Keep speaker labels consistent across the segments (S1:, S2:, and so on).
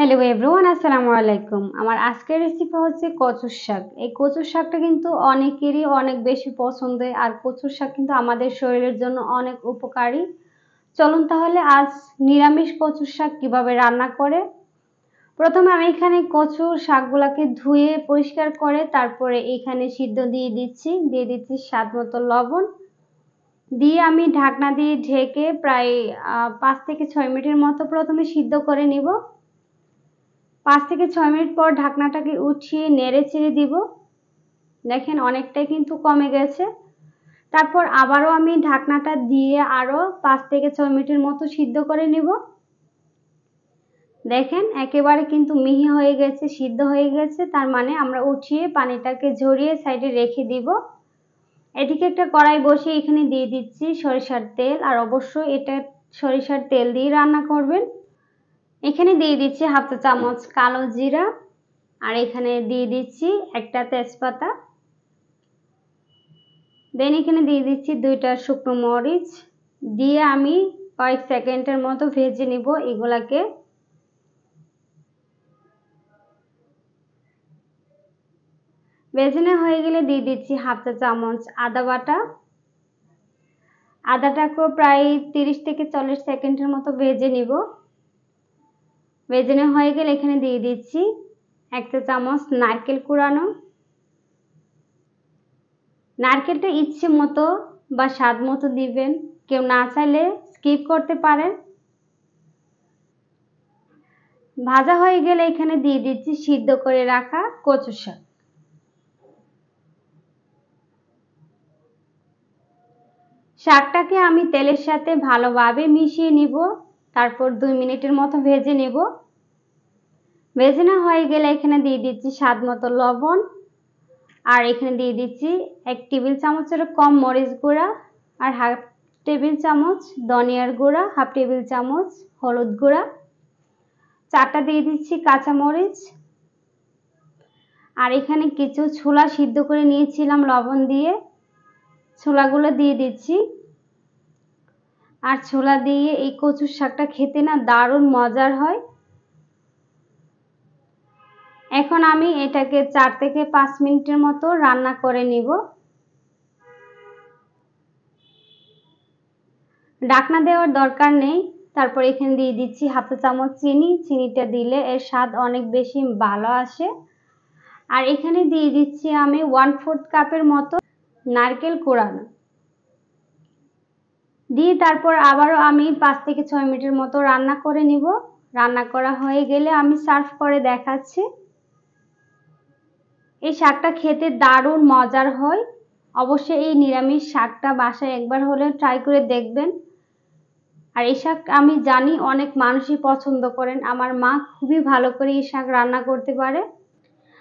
S1: Hello everyone, আসসালামু আলাইকুম। আমার আজকের রেসিপি হচ্ছে কচুর শাক। এই কচুর শাকটা কিন্তু অনেকেরই অনেক বেশি পছন্দের, আর কচুর শাক কিন্তু আমাদের শরীরের জন্য অনেক উপকারী। চলুন তাহলে আজ নিরামিষ কচুর শাক কিভাবে রান্না করে। প্রথমে আমি এখানে কচুর শাকগুলোকে ধুয়ে পরিষ্কার করে তারপরে এখানে সিদ্ধ দিয়ে দিচ্ছি স্বাদ মতো লবণ দিয়ে আমি ঢাকনা দিয়ে ঢেকে প্রায় 5 থেকে 6 মিনিটের মতো প্রথমে সিদ্ধ করে নিব। 5 থেকে 6 মিনিট পর ঢাকনাটাকে উঠিয়ে নেড়ে চেড়ে দিব। দেখেন অনেকটাই কিন্তু কমে গেছে। তারপর আবারও আমি ঢাকনাটা দিয়ে আরো 5 থেকে 6 মিনিটের মতো সিদ্ধ করে নিব। দেখেন একেবারে কিন্তু মিহি হয়ে গেছে, সিদ্ধ হয়ে গেছে। তার মানে আমরা উঠিয়ে পানিটাকে ঝরিয়ে সাইডে রেখে দিব। এদিকে একটা কড়াই বসিয়ে এখানে দিয়ে দিচ্ছি সরিষার তেল, আর অবশ্যই এটা সরিষার তেল দিয়ে রান্না করবেন। এখানে দিয়ে দিচ্ছি হাফ চা চামচ কালো জিরা, আর এখানে দিয়ে দিচ্ছি একটা তেজপাতা। দেন এখানে দিয়ে দিচ্ছি 2টা শুকনো মরিচ দিয়ে আমি কয়েক সেকেন্ডের মতো ভেজে নিব এগুলাকে। ভেজে নেওয়া হয়ে গেলে দিয়ে দিচ্ছি হাফ চা চামচ আদা বাটা। আদাটাকেও প্রায় 30 থেকে 40 সেকেন্ডের মতো ভেজে নিব। ভেজে নেওয়া হয়ে গেলে এখানে দিয়ে দিচ্ছি 1 চা চামচ নারকেল কুড়ানো। নারকেলটা ইচ্ছে মতো বা স্বাদ মতো দিবেন, কেউ না চাইলে স্কিপ করতে পারেন। ভাজা হয়ে গেলে এখানে দিয়ে দিচ্ছি সিদ্ধ করে রাখা কচু শাক। শাকটাকে আমি তেলের সাথে ভালোভাবে মিশিয়ে নিব, তারপর 2 মিনিটের মতো ভেজে নেব। ভেজে নেওয়া হয়ে গেলে এখানে দিয়ে দিচ্ছি স্বাদ মতো লবণ, আর এখানে দিয়ে দিচ্ছি 1 টেবিল চামচের কম মরিচ গুঁড়া, আর হাফ টেবিল চামচ ধনিয়ার গুঁড়া, হাফ টেবিল চামচ হলুদ গুঁড়া, 4টা দিয়ে দিচ্ছি কাঁচা মরিচ, আর এখানে কিছু ছোলা সিদ্ধ করে নিয়েছিলাম লবণ দিয়ে, ছোলাগুলো দিয়ে দিচ্ছি। আর ছোলা দিয়ে এই কচুর শাকটা খেতে না দারুণ মজার হয়। এখন আমি এটাকে 4 থেকে 5 মিনিটের মতো রান্না করে নিব। ঢাকনা দেওয়ার দরকার নেই। তারপর এখানে দিয়ে দিচ্ছি হাফ চা চামচ চিনি। চিনিটা দিলে এর স্বাদ অনেক বেশি ভালো আসে। আর এখানে দিয়ে দিচ্ছি আমি 1/4 কাপের মতো নারকেল কোড়ানো দিয়ে তারপর আবারও আমি 5 থেকে 6 মিনিটের মতো রান্না করে নিব। রান্না করা হয়ে গেলে আমি সার্ভ করে দেখাচ্ছি। এই শাকটা খেতে দারুণ মজার হয়। অবশ্যই এই নিরামিষ শাকটা বাসায় একবার হলেও ট্রাই করে দেখবেন। আর এই শাক আমি জানি অনেক মানুষই পছন্দ করেন। আমার মা খুবই ভালো করে এই শাক রান্না করতে পারে।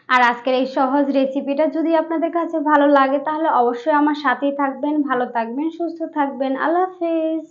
S1: আর আজকের এই সহজ রেসিপিটা যদি আপনাদের কাছে ভালো লাগে তাহলে অবশ্যই আমার সাথেই থাকবেন। ভালো থাকবেন, সুস্থ থাকবেন। আল্লাহ হাফেজ।